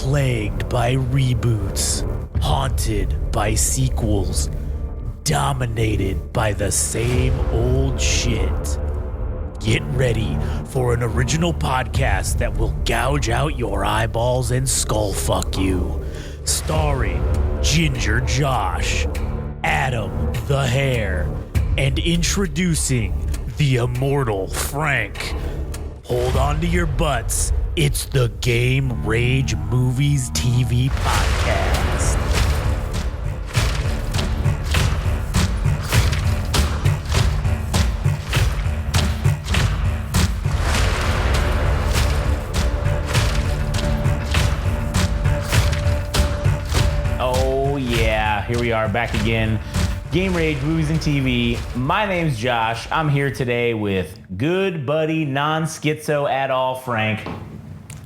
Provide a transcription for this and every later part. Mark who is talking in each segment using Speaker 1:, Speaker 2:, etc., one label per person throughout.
Speaker 1: plagued by reboots, haunted by sequels, dominated by the same old shit. Get ready for an original podcast that will gouge out your eyeballs and skull fuck you. Starring Ginger Josh, Adam the Hair, and introducing the immortal Frank. Hold on to your butts. It's the Game Rage Movies TV Podcast.
Speaker 2: Oh yeah, here we are back again. Game Rage Movies and TV. My name's Josh. I'm here today with good buddy, non-schizo at all, Frank.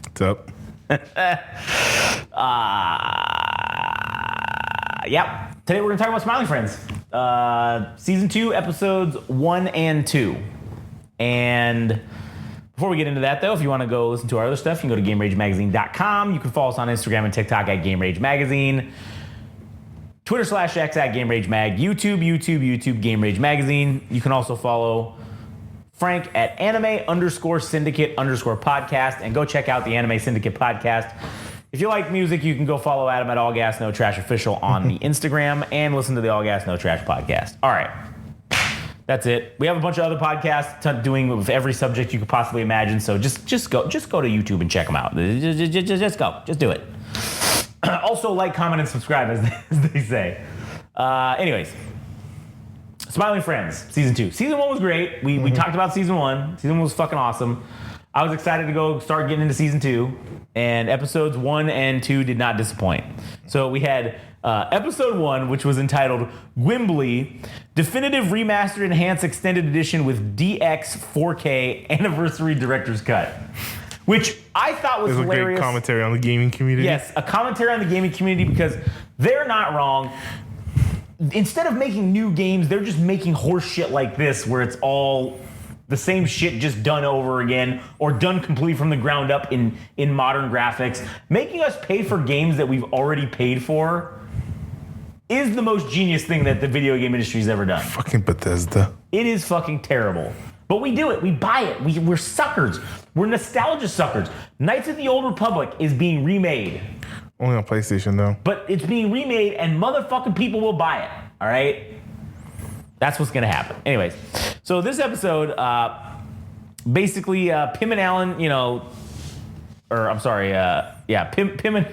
Speaker 3: What's up?
Speaker 2: Yep. Today we're going to talk about Smiling Friends. Season 2, episodes 1 and 2. And before we get into that, though, if you want to go listen to our other stuff, you can go to GameRageMagazine.com. You can follow us on Instagram and TikTok at Game Rage Magazine. Twitter/X at Game Rage Mag. YouTube, Game Rage Magazine. You can also follow Frank at anime_syndicate_podcast and go check out the Anime Syndicate podcast. If you like music, you can go follow Adam at All Gas No Trash Official on the Instagram and listen to the All Gas No Trash podcast. All right. That's it. We have a bunch of other podcasts doing with every subject you could possibly imagine. So just go to YouTube and check them out. Just go. Just do it. Also, like, comment, and subscribe, as they say. Anyways, Smiling Friends, Season 2. Season 1 was great. We talked about Season 1. Season 1 was fucking awesome. I was excited to go start getting into Season 2, and episodes 1 and 2 did not disappoint. So we had episode 1, which was entitled Gwimbly, Definitive Remastered Enhanced Extended Edition with DX 4K Anniversary Director's Cut. Which I thought was hilarious.
Speaker 3: Great commentary on the gaming community.
Speaker 2: Yes, a commentary on the gaming community because they're not wrong. Instead of making new games, they're just making horse shit like this where it's all the same shit just done over again or done completely from the ground up in modern graphics. Making us pay for games that we've already paid for is the most genius thing that the video game industry's ever done.
Speaker 3: Fucking Bethesda.
Speaker 2: It is fucking terrible. But we do it. We buy it. We're suckers. We're nostalgia suckers. Knights of the Old Republic is being remade.
Speaker 3: Only on PlayStation, though.
Speaker 2: But it's being remade, and motherfucking people will buy it. All right? That's what's going to happen. Anyways, so this episode, basically, Pim and Alan, Pim and...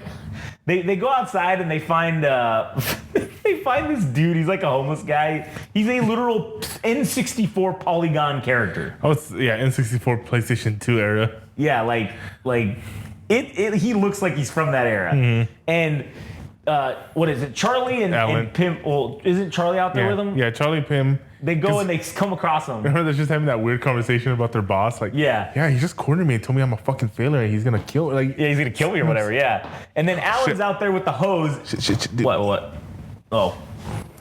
Speaker 2: They go outside and they find this dude. He's like a homeless guy. He's a literal N64 polygon character.
Speaker 3: Oh, N64 PlayStation 2 era.
Speaker 2: Yeah, like he looks like he's from that era. Mm-hmm. And what is it? Charlie and Pim. Well, isn't Charlie out there with him?
Speaker 3: Yeah, Charlie and Pim.
Speaker 2: They go and they come across him.
Speaker 3: Remember, they're just having that weird conversation about their boss. Like, yeah, he just cornered me and told me I'm a fucking failure and he's gonna kill.
Speaker 2: He's gonna kill me or whatever. Yeah. And then Alan's out there with the hose.
Speaker 3: Shit,
Speaker 2: what? Oh,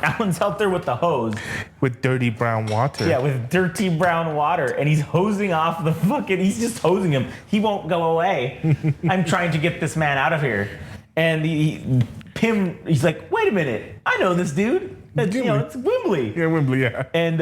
Speaker 2: Alan's out there with the hose.
Speaker 3: With dirty brown water.
Speaker 2: Yeah, with dirty brown water, and he's hosing off the fucking. He's just hosing him. He won't go away. I'm trying to get this man out of here. And Pim, he's like, wait a minute, I know this dude. It's Gwimbly.
Speaker 3: Yeah, Gwimbly, yeah.
Speaker 2: And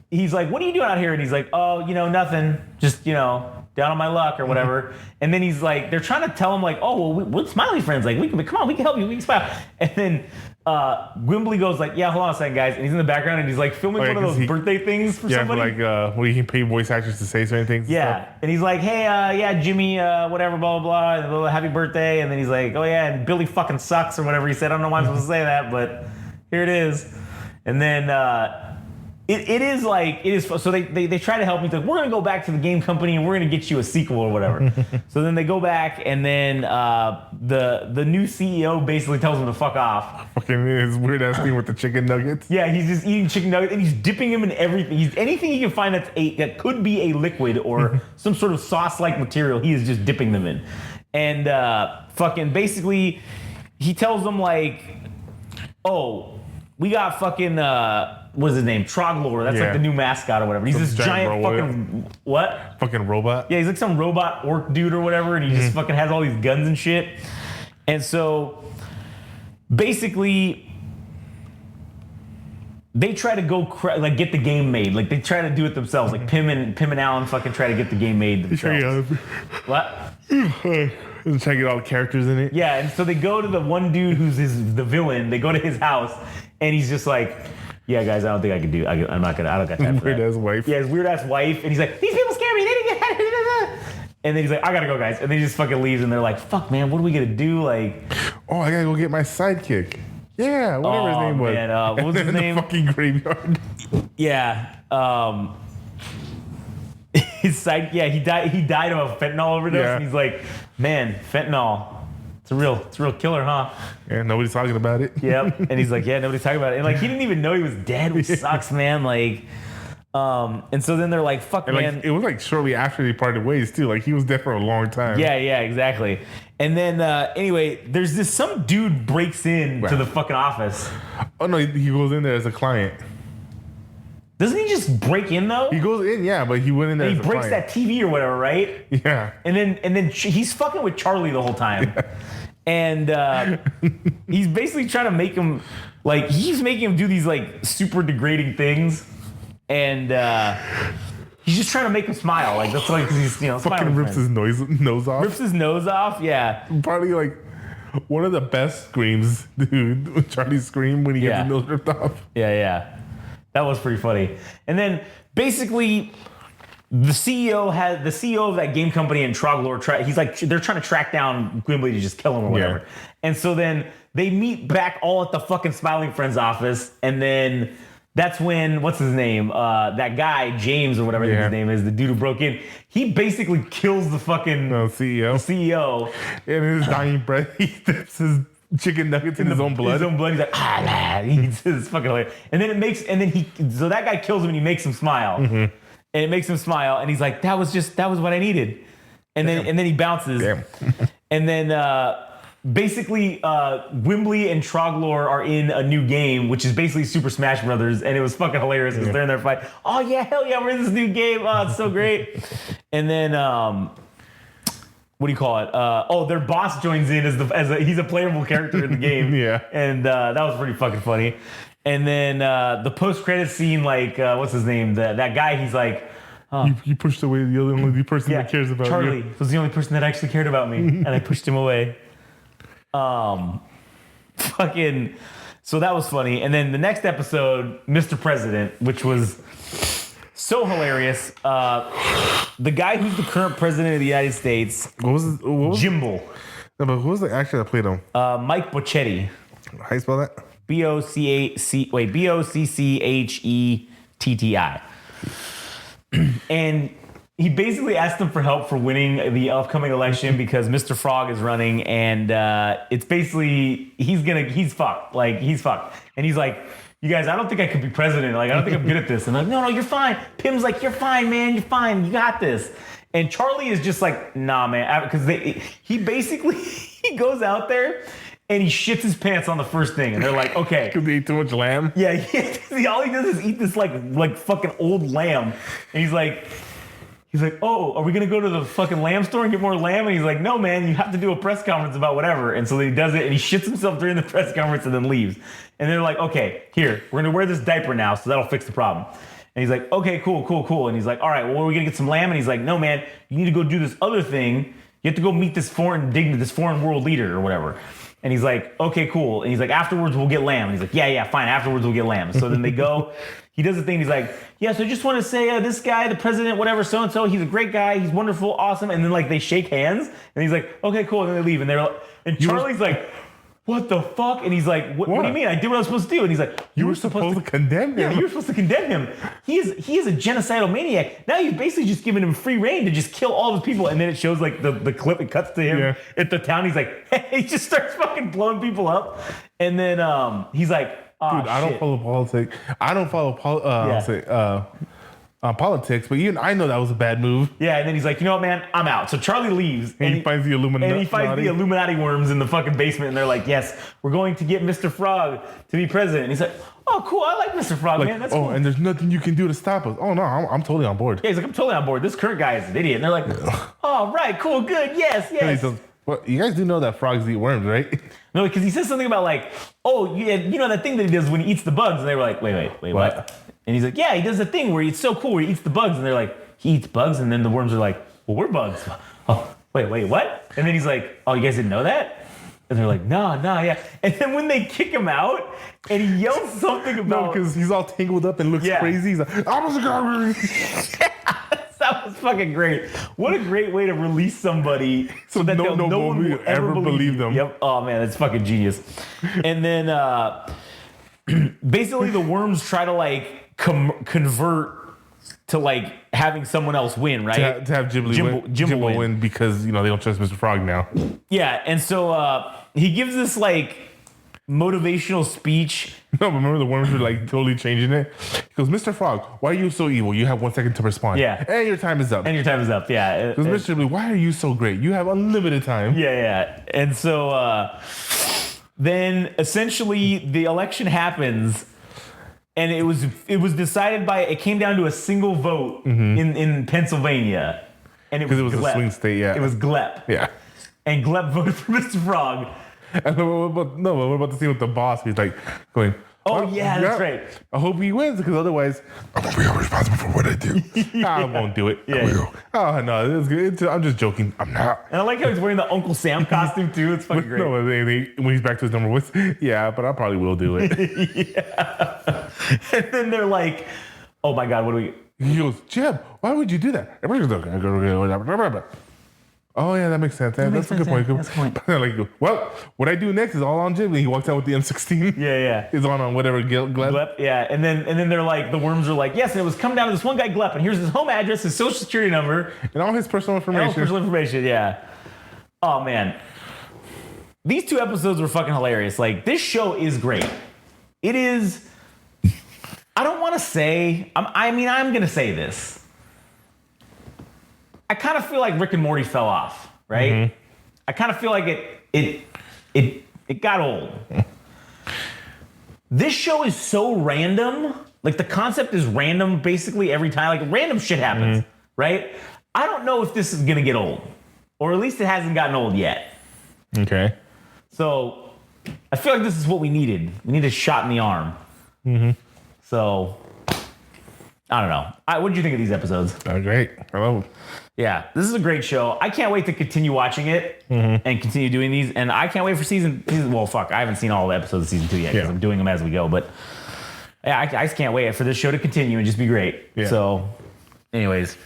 Speaker 2: he's like, what are you doing out here? And he's like, oh, nothing. Just, down on my luck or whatever. And then he's like, they're trying to tell him like, oh, well, we're Smiley Friends. Like, we can help you. We can smile. And then Gwimbly goes like, yeah, hold on a second, guys. And he's in the background and he's like filming one of those birthday things for somebody.
Speaker 3: Yeah, like where you can pay voice actors to say certain things.
Speaker 2: Yeah.
Speaker 3: Stuff.
Speaker 2: And he's like, hey, Jimmy, whatever, blah, blah, blah, happy birthday. And then he's like, oh, yeah, and Billy fucking sucks or whatever he said. I don't know why I'm supposed to say that, but here it is. And then it is. So they try to help me. Like, we're going to go back to the game company and we're going to get you a sequel or whatever. So then they go back and then the new CEO basically tells them to fuck off.
Speaker 3: Fucking his weird ass thing with the chicken nuggets.
Speaker 2: Yeah, he's just eating chicken nuggets and he's dipping them in everything. Anything he can find that could be a liquid or some sort of sauce-like material, he is just dipping them in. And fucking basically he tells them like, oh, we got fucking what's his name? Troglor. That's like the new mascot or whatever. He's this giant fucking what?
Speaker 3: Fucking robot.
Speaker 2: Yeah, he's like some robot orc dude or whatever, and he just fucking has all these guns and shit. And so basically, they try to go like get the game made. Like they try to do it themselves. Like Pim and Alan fucking try to get the game made themselves. What?
Speaker 3: Try to get all the characters in it.
Speaker 2: Yeah, and so they go to the one dude who's the villain. They go to his house, and he's just like, "Yeah, guys, I don't think I can do. I'm not gonna. I don't got time for that."
Speaker 3: Weird ass wife.
Speaker 2: Yeah, his weird ass wife, and he's like, "These people scare me. They didn't get." And then he's like, "I gotta go, guys." And then he just fucking leaves, and they're like, "Fuck, man, what are we gonna do?" Like,
Speaker 3: oh, I gotta go get my sidekick. Yeah, whatever his name was.
Speaker 2: Man, what was his
Speaker 3: in
Speaker 2: name?
Speaker 3: The fucking graveyard.
Speaker 2: Yeah. His side. Yeah, he died of a fentanyl overdose,
Speaker 3: Yeah.
Speaker 2: and he's like, "Man, fentanyl. It's a real killer, huh?"
Speaker 3: Yeah, nobody's talking about it.
Speaker 2: Yep. And he's like, "Yeah, nobody's talking about it." And like, he didn't even know he was dead, which sucks, man. Like, and so then they're like, "Fuck,
Speaker 3: And
Speaker 2: man."
Speaker 3: like, it was like shortly after they parted ways too. Like he was dead for a long time.
Speaker 2: Yeah, exactly. And then anyway, there's some dude breaks in to the fucking office.
Speaker 3: Oh no, he goes in there as a client.
Speaker 2: Doesn't he just break in though?
Speaker 3: He goes in, yeah, but he went in there.
Speaker 2: And he
Speaker 3: as a
Speaker 2: breaks
Speaker 3: client.
Speaker 2: that TV or whatever, right?
Speaker 3: Yeah.
Speaker 2: And then he's fucking with Charlie the whole time. Yeah. And he's basically trying to make him like he's making him do these like super degrading things. And he's just trying to make him smile. Like that's like he's
Speaker 3: Fucking
Speaker 2: smiling
Speaker 3: rips his nose off.
Speaker 2: Rips his nose off, yeah.
Speaker 3: Probably like one of the best screams, dude. When Charlie screamed when he gets his nose ripped off.
Speaker 2: Yeah. That was pretty funny. And then basically the CEO of that game company in Troglor, he's like, they're trying to track down Gimli to just kill him or whatever.
Speaker 3: Yeah.
Speaker 2: And so then they meet back all at the fucking Smiling Friends office. And then that's when, what's his name? That guy, James or whatever his name is, the dude who broke in, he basically kills the fucking CEO.
Speaker 3: And in his dying breath, he dips his chicken nuggets in his own blood.
Speaker 2: His own blood. He's like, it's fucking hilarious. And then so that guy kills him and he makes him smile. Mm-hmm. And it makes him smile. And he's like, that was what I needed. And then he bounces.
Speaker 3: Damn.
Speaker 2: And then basically Gimli and Troglor are in a new game, which is basically Super Smash Brothers. And it was fucking hilarious because they're in there fight. Oh yeah, hell yeah, we're in this new game. Oh, it's so great. And then what do you call it? Their boss joins in he's a playable character in the game.
Speaker 3: Yeah.
Speaker 2: And that was pretty fucking funny. And then the post-credit scene, like, what's his name? That guy, he's like...
Speaker 3: You pushed away the only person that cares about
Speaker 2: Charlie
Speaker 3: you.
Speaker 2: was the only person that actually cared about me. And I pushed him away. Fucking... So that was funny. And then the next episode, Mr. President, which was... so hilarious. The guy who's the current president of the United States,
Speaker 3: What was
Speaker 2: Jimbo.
Speaker 3: No, but who was the actor that played him?
Speaker 2: Mike Bocchetti.
Speaker 3: How you spell that?
Speaker 2: Bocchetti. And he basically asked him for help for winning the upcoming election because Mr. Frog is running, and it's basically he's fucked. Like he's fucked. And he's like, you guys, I don't think I could be president. Like, I don't think I'm good at this. And like, no, you're fine. Pim's like, you're fine, man. You're fine. You got this. And Charlie is just like, nah, man. Because he basically, he goes out there and he shits his pants on the first thing. And they're like, okay.
Speaker 3: Because they ate too much lamb?
Speaker 2: Yeah, all he does is eat this like fucking old lamb. And he's like, oh, are we going to go to the fucking lamb store and get more lamb? And he's like, no, man, you have to do a press conference about whatever. And so then he does it and he shits himself during the press conference and then leaves. And they're like, okay, here, we're going to wear this diaper now, so that'll fix the problem. And he's like, okay, cool. And he's like, all right, well, we're going to get some lamb. And he's like, no, man, you need to go do this other thing. You have to go meet this foreign world leader or whatever. And he's like, okay, cool. And he's like, afterwards, we'll get lamb. And he's like, yeah, fine. Afterwards, we'll get lamb. So then they go. He does the thing. He's like, yeah, so I just want to say this guy, the president, whatever, so-and-so, he's a great guy. He's wonderful, awesome. And then, like, they shake hands. And he's like, okay, cool. And then they leave. And Charlie's like, what the fuck? And he's like, what do you mean? I did what I was supposed to do. And he's like,
Speaker 3: you were supposed to condemn him.
Speaker 2: Yeah, you were supposed to condemn him. He is a genocidal maniac. Now you've basically just given him free reign to just kill all of his people. And then it shows like the clip, it cuts to him at the town. He's like, he just starts fucking blowing people up. And then he's like, oh,
Speaker 3: dude, I don't follow politics. I don't follow politics, but even I know that was a bad move.
Speaker 2: Yeah, and then he's like, you know what, man, I'm out. So Charlie leaves.
Speaker 3: And he finds the Illuminati.
Speaker 2: And he finds the Illuminati worms in the fucking basement. And they're like, yes, we're going to get Mr. Frog to be president. And he's like, oh, cool, I like Mr. Frog, man. That's cool.
Speaker 3: And there's nothing you can do to stop us. Oh, no, I'm totally on board.
Speaker 2: Yeah, he's like, I'm totally on board. This current guy is an idiot. And they're like, oh, right, cool, good, yes.
Speaker 3: And he says, Well, you guys do know that frogs eat worms, right?
Speaker 2: No, because he says something about like, oh, yeah, you know that thing that he does when he eats the bugs, and they were like, wait, what? And he's like, yeah, he does the thing where it's so cool where he eats the bugs, and they're like, he eats bugs, and then the worms are like, well, we're bugs. Oh, wait, what? And then he's like, oh, you guys didn't know that? And they're like, no, yeah. And then when they kick him out, and he yells something about...
Speaker 3: No, because he's all tangled up and looks crazy. He's like, I was
Speaker 2: That was fucking great. What a great way to release somebody so that no one will ever believe them. Yep. Oh, man, that's fucking genius. And then basically the worms try to like convert to like having someone else win, right?
Speaker 3: To have Jimbo win because, you know, they don't trust Mr. Frog now.
Speaker 2: Yeah, and so he gives this like motivational speech.
Speaker 3: No, but remember the worms were like totally changing it? He goes, Mr. Frog, why are you so evil? You have 1 second to respond.
Speaker 2: Yeah.
Speaker 3: And your time is up.
Speaker 2: Yeah.
Speaker 3: Because Mr. Blue, why are you so great? You have unlimited time.
Speaker 2: Yeah. And so then essentially the election happens. And it was decided by, it came down to a single vote in Pennsylvania. And it was
Speaker 3: a swing state, yeah.
Speaker 2: It was Glep.
Speaker 3: Yeah.
Speaker 2: And Glep voted for Mr. Frog.
Speaker 3: And what about the scene with the boss? He's like going,
Speaker 2: oh, yeah, that's right.
Speaker 3: I hope he wins because otherwise I won't be responsible for what I do. I won't do it.
Speaker 2: Yeah.
Speaker 3: I will. Oh, no, it's good. I'm just joking. I'm not.
Speaker 2: And I like how he's wearing the Uncle Sam costume too. It's fucking great.
Speaker 3: No, when he's back to his number one, yeah, but I probably will do it.
Speaker 2: Yeah. And then they're like, oh my God, what do we...
Speaker 3: He goes, Jeb, why would you do that? Oh, yeah, that makes sense. That's a good point.
Speaker 2: That's a point.
Speaker 3: Like, well, what I do next is all on Jib. And he walks out with the M16.
Speaker 2: Yeah.
Speaker 3: He's on whatever, Glep.
Speaker 2: Yeah, and then they're like, the worms are like, yes, and it was come down to this one guy, Glep, and here's his home address, his social security number.
Speaker 3: And all his personal information.
Speaker 2: Yeah. Oh, man. These 2 episodes were fucking hilarious. Like, this show is great. It is... I don't want to say... I'm going to say this. I kind of feel like Rick and Morty fell off, right? Mm-hmm. I kind of feel like it got old. This show is so random. Like the concept is random basically every time. Like random shit happens, right? I don't know if this is gonna get old, or at least it hasn't gotten old yet.
Speaker 3: Okay.
Speaker 2: So I feel like this is what we needed. We need a shot in the arm. Mm-hmm. So I don't know. What did you think of these episodes?
Speaker 3: Oh, great. I love them.
Speaker 2: Yeah, this is a great show. I can't wait to continue watching it and continue doing these. And I can't wait for season. Well, fuck, I haven't seen all the episodes of season 2 yet because I'm doing them as we go. But yeah, I just can't wait for this show to continue and just be great. Yeah. So, anyways,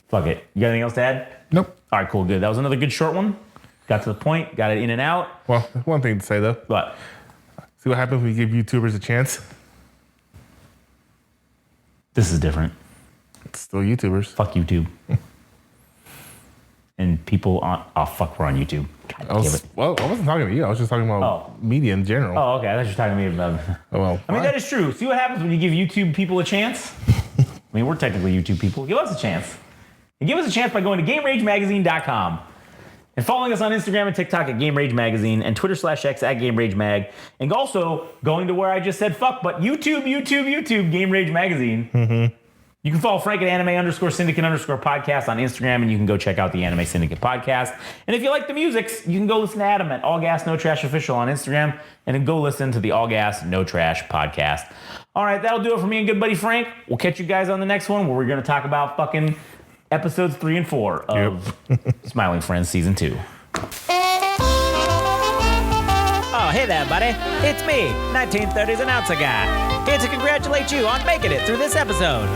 Speaker 2: fuck it. You got anything else to add?
Speaker 3: Nope.
Speaker 2: All right, cool, good. That was another good short one. Got to the point. Got it in and out.
Speaker 3: Well, there's one thing to say though.
Speaker 2: What?
Speaker 3: See what happens when you give YouTubers a chance.
Speaker 2: This is different.
Speaker 3: It's still YouTubers.
Speaker 2: Fuck YouTube. And people on... Oh, fuck, we're on YouTube. God damn it.
Speaker 3: Well, I wasn't talking to you. I was just talking about media in general.
Speaker 2: Oh, okay. I thought you were talking to me about...
Speaker 3: Oh, well.
Speaker 2: I mean, that is true. See what happens when you give YouTube people a chance? I mean, we're technically YouTube people. Give us a chance. And give us a chance by going to GameRageMagazine.com and following us on Instagram and TikTok at Game Rage Magazine and Twitter /X at Game Rage Mag. And also going to where I just said fuck, but YouTube, Game Rage Magazine. Mm-hmm. You can follow Frank at anime_syndicate_podcast on Instagram, and you can go check out the Anime Syndicate podcast. And if you like the music, you can go listen to Adam at All Gas No Trash Official on Instagram, and then go listen to the All Gas No Trash podcast. All right, that'll do it for me and good buddy Frank. We'll catch you guys on the next one, where we're going to talk about fucking episodes 3 and 4 of Smiling Friends Season 2.
Speaker 4: Oh, hey there, buddy. It's me, 1930s announcer guy, here to congratulate you on making it through this episode.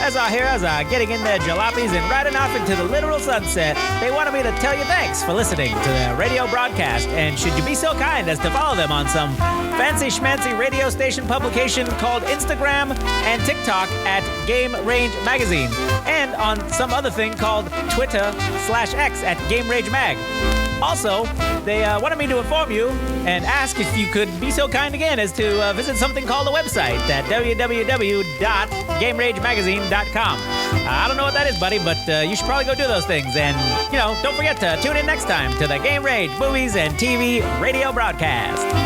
Speaker 4: As our heroes are getting in their jalopies and riding off into the literal sunset, they wanted me to tell you thanks for listening to their radio broadcast, and should you be so kind as to follow them on some fancy schmancy radio station publication called Instagram and TikTok at Game Range Magazine, and on some other thing called Twitter /X at Game Rage Mag. Also, they wanted me to inform you and ask if you could be so kind again as to visit something called a website at www.GameRageMagazine.com. I don't know what that is, buddy, but you should probably go do those things. And, don't forget to tune in next time to the Game Rage Movies and TV radio broadcast.